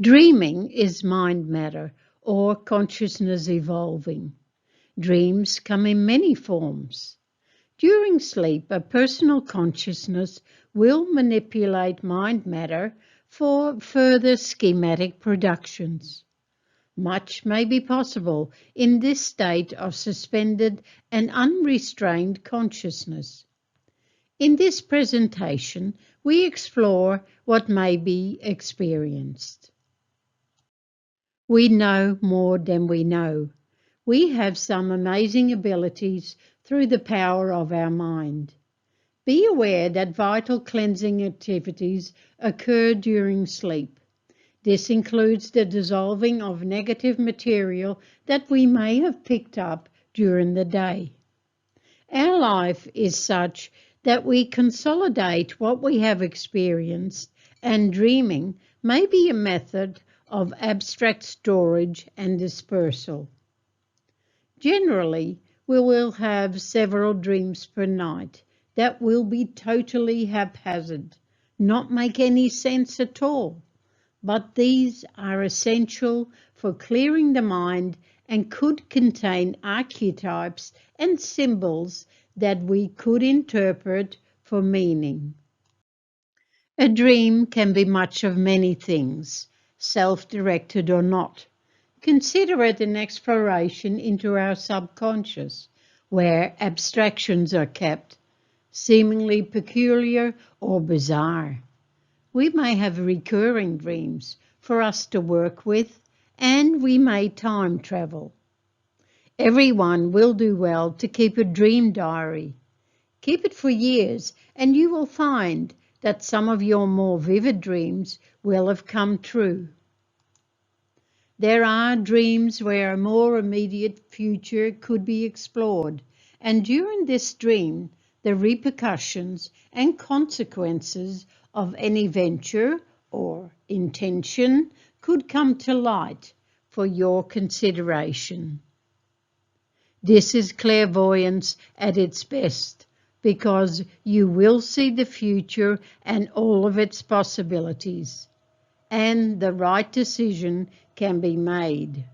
Dreaming is mind matter or consciousness evolving. Dreams come in many forms. During sleep, a personal consciousness will manipulate mind matter for further schematic productions. Much may be possible in this state of suspended and unrestrained consciousness. In this presentation, we explore what may be experienced. We know more than we know. We have some amazing abilities through the power of our mind. Be aware that vital cleansing activities occur during sleep. This includes the dissolving of negative material that we may have picked up during the day. Our life is such that we consolidate what we have experienced, and dreaming may be a method of abstract storage and dispersal. Generally, we will have several dreams per night that will be totally haphazard, not make any sense at all, but these are essential for clearing the mind and could contain archetypes and symbols that we could interpret for meaning. A dream can be much of many things, self-directed or not. Consider it an exploration into our subconscious, where abstractions are kept, seemingly peculiar or bizarre. We may have recurring dreams for us to work with, and we may time travel. Everyone will do well to keep a dream diary. Keep it for years, and you will find that some of your more vivid dreams will have come true. There are dreams where a more immediate future could be explored, and during this dream, the repercussions and consequences of any venture or intention could come to light for your consideration. This is clairvoyance at its best, because you will see the future and all of its possibilities, and the right decision can be made.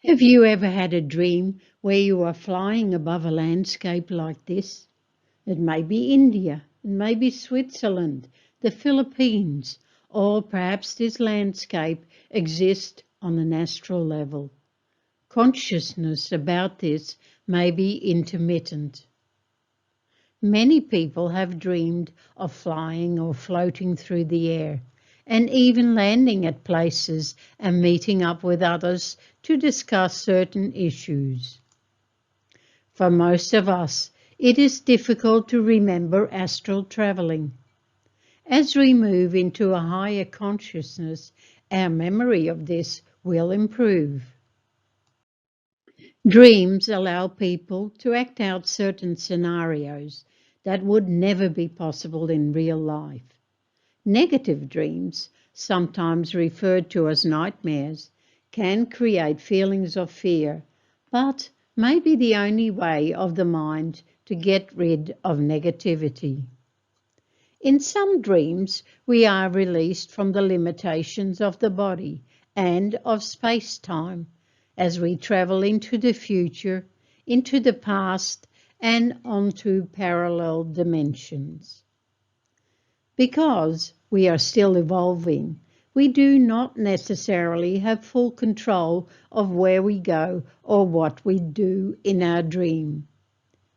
Have you ever had a dream where you are flying above a landscape like this? It may be India, it may be Switzerland, the Philippines, or perhaps this landscape exists on an astral level. Consciousness about this may be intermittent. Many people have dreamed of flying or floating through the air, and even landing at places and meeting up with others to discuss certain issues. For most of us, it is difficult to remember astral traveling. As we move into a higher consciousness, our memory of this will improve. Dreams allow people to act out certain scenarios that would never be possible in real life. Negative dreams, sometimes referred to as nightmares, can create feelings of fear, but may be the only way of the mind to get rid of negativity. In some dreams, we are released from the limitations of the body and of space-time as we travel into the future, into the past, and onto parallel dimensions. Because we are still evolving, we do not necessarily have full control of where we go or what we do in our dream.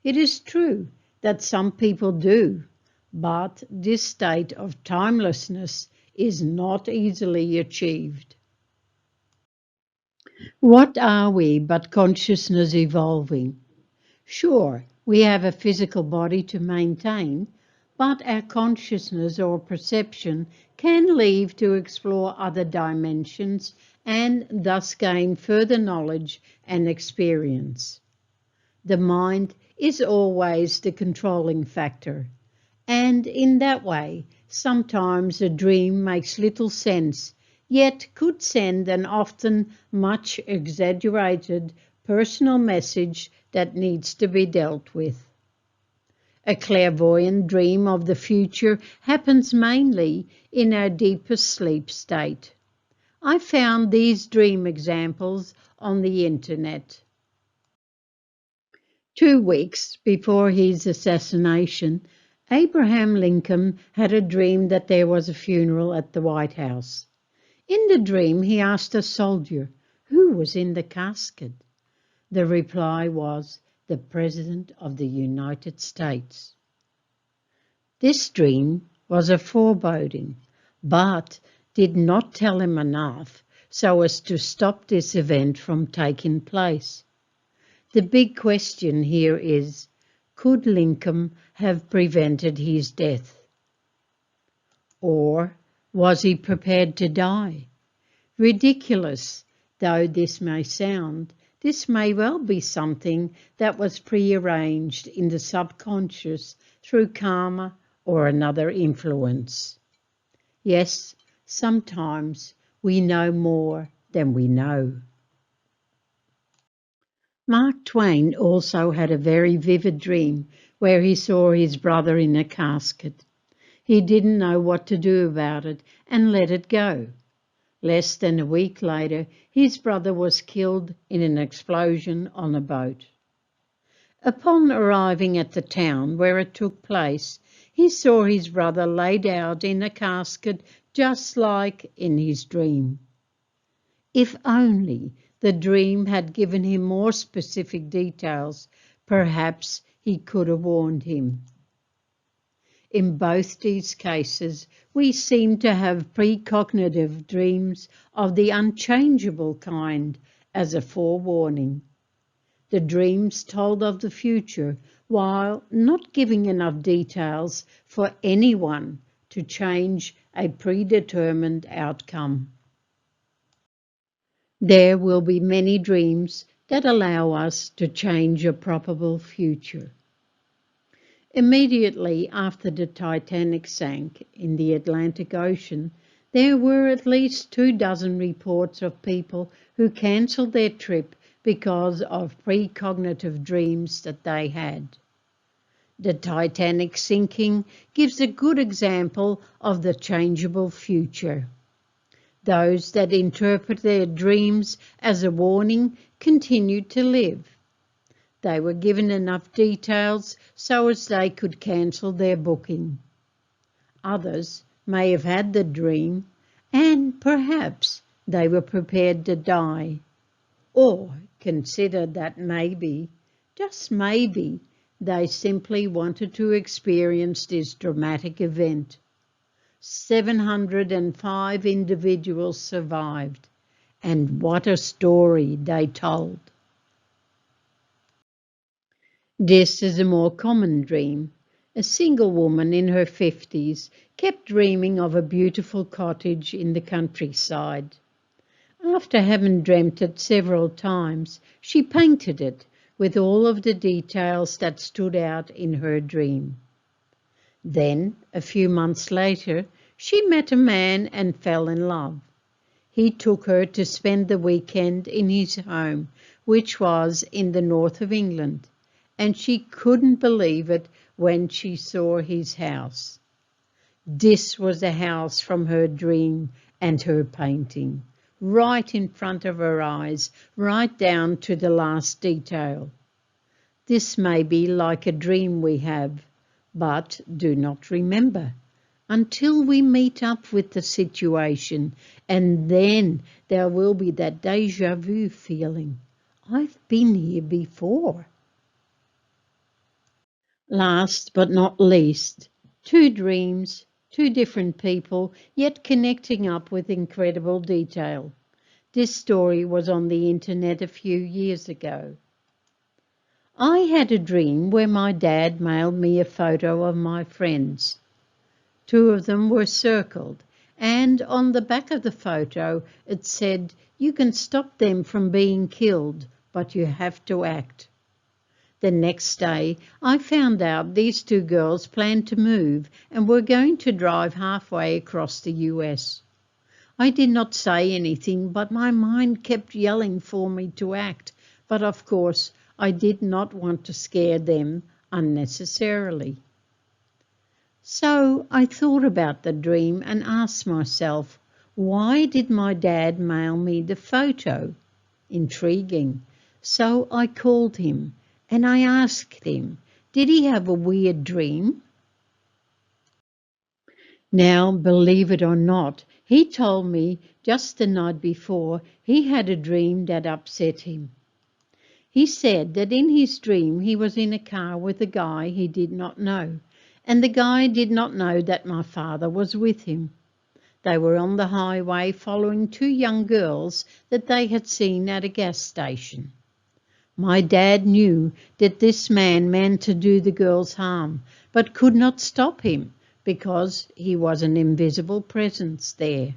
It is true that some people do, but this state of timelessness is not easily achieved. What are we but consciousness evolving? Sure, we have a physical body to maintain, but our consciousness or perception can leave to explore other dimensions and thus gain further knowledge and experience. The mind is always the controlling factor, and in that way, Sometimes a dream makes little sense, yet could send an often much exaggerated personal message that needs to be dealt with. A clairvoyant dream of the future happens mainly in our deepest sleep state. I found these dream examples on the internet. 2 weeks before his assassination, Abraham Lincoln had a dream that there was a funeral at the White House. In the dream, he asked a soldier who was in the casket. The reply was, "The President of the United States." This dream was a foreboding, but did not tell him enough so as to stop this event from taking place. The big question here is, could Lincoln have prevented his death? Or was he prepared to die? Ridiculous though this may sound, this may well be something that was prearranged in the subconscious through karma or another influence. Yes, sometimes we know more than we know. Mark Twain also had a very vivid dream where he saw his brother in a casket. He didn't know what to do about it and let it go. Less than a week later, his brother was killed in an explosion on a boat. Upon arriving at the town where it took place, he saw his brother laid out in a casket just like in his dream. If only the dream had given him more specific details, perhaps he could have warned him. In both these cases, we seem to have precognitive dreams of the unchangeable kind as a forewarning. The dreams told of the future while not giving enough details for anyone to change a predetermined outcome. There will be many dreams that allow us to change a probable future. Immediately after the Titanic sank in the Atlantic Ocean, there were at least 24 reports of people who cancelled their trip because of precognitive dreams that they had. The Titanic sinking gives a good example of the changeable future. Those that interpret their dreams as a warning continued to live. They were given enough details so as they could cancel their booking. Others may have had the dream and perhaps they were prepared to die, or considered that maybe, just maybe, they simply wanted to experience this dramatic event. 705 individuals survived, and what a story they told. This is a more common dream. A single woman in her 50s kept dreaming of a beautiful cottage in the countryside. After having dreamt it several times, she painted it with all of the details that stood out in her dream. Then, a few months later, she met a man and fell in love. He took her to spend the weekend in his home, which was in the north of England, and she couldn't believe it when she saw his house. This was the house from her dream and her painting, right in front of her eyes, right down to the last detail. This may be like a dream we have, but do not remember until we meet up with the situation, and then there will be that déjà vu feeling. I've been here before. Last but not least, 2 dreams, 2 different people, yet connecting up with incredible detail. This story was on the internet a few years ago. I had a dream where my dad mailed me a photo of my friends. 2 of them were circled, and on the back of the photo it said, "You can stop them from being killed, but you have to act." The next day, I found out these two girls planned to move and were going to drive halfway across the US. I did not say anything, but my mind kept yelling for me to act. But of course, I did not want to scare them unnecessarily. So I thought about the dream and asked myself, why did my dad mail me the photo? Intriguing. So I called him and I asked him, did he have a weird dream? Now, believe it or not, he told me just the night before he had a dream that upset him. He said that in his dream he was in a car with a guy he did not know, and the guy did not know that my father was with him. They were on the highway following two young girls that they had seen at a gas station. My dad knew that this man meant to do the girls harm, but could not stop him because he was an invisible presence there.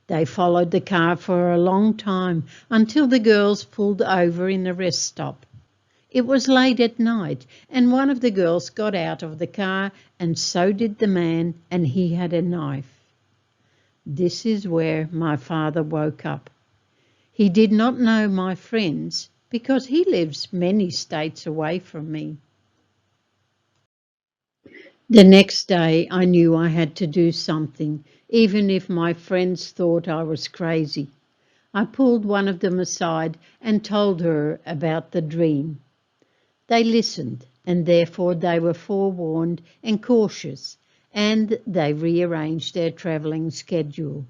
They followed the car for a long time until the girls pulled over in a rest stop. It was late at night, and one of the girls got out of the car, and so did the man, and he had a knife. This is where my father woke up. He did not know my friends because he lives many states away from me. The next day I knew I had to do something, even if my friends thought I was crazy. I pulled one of them aside and told her about the dream. They listened, and therefore they were forewarned and cautious, and they rearranged their travelling schedule.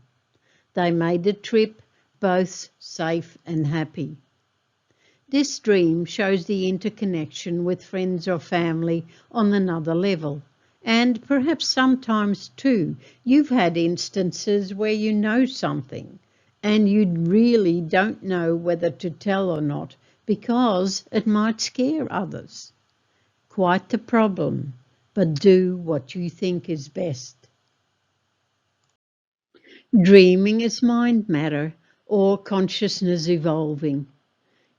They made the trip both safe and happy. This dream shows the interconnection with friends or family on another level. And perhaps sometimes too, you've had instances where you know something and you really don't know whether to tell or not because it might scare others. Quite the problem, but do what you think is best. Dreaming is mind matter or consciousness evolving.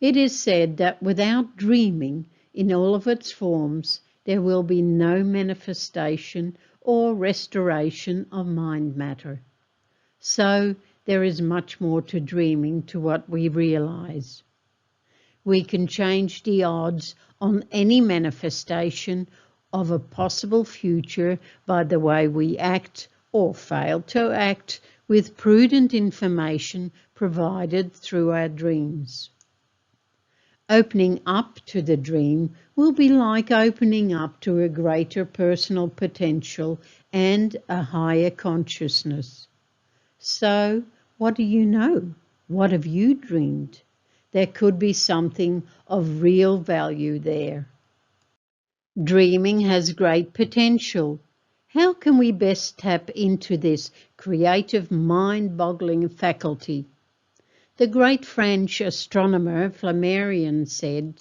It is said that without dreaming in all of its forms, there will be no manifestation or restoration of mind matter. So there is much more to dreaming to what we realize. We can change the odds on any manifestation of a possible future by the way we act or fail to act with prudent information provided through our dreams. Opening up to the dream will be like opening up to a greater personal potential and a higher consciousness. So, what do you know? What have you dreamed? There could be something of real value there. Dreaming has great potential. How can we best tap into this creative, mind-boggling faculty? The great French astronomer Flammarion said,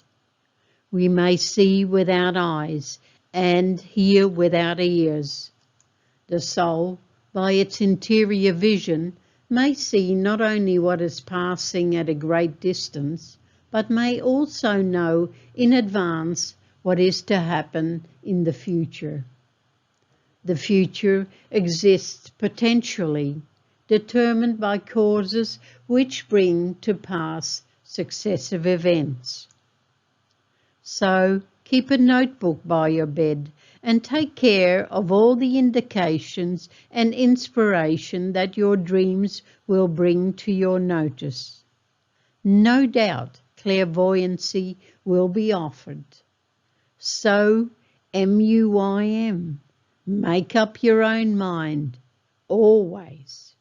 "We may see without eyes and hear without ears. The soul, by its interior vision, may see not only what is passing at a great distance, but may also know in advance what is to happen in the future. The future exists potentially, determined by causes which bring to pass successive events. So keep a notebook by your bed and take care of all the indications and inspiration that your dreams will bring to your notice. No doubt clairvoyancy will be offered. So, MUIM, make up your own mind, always.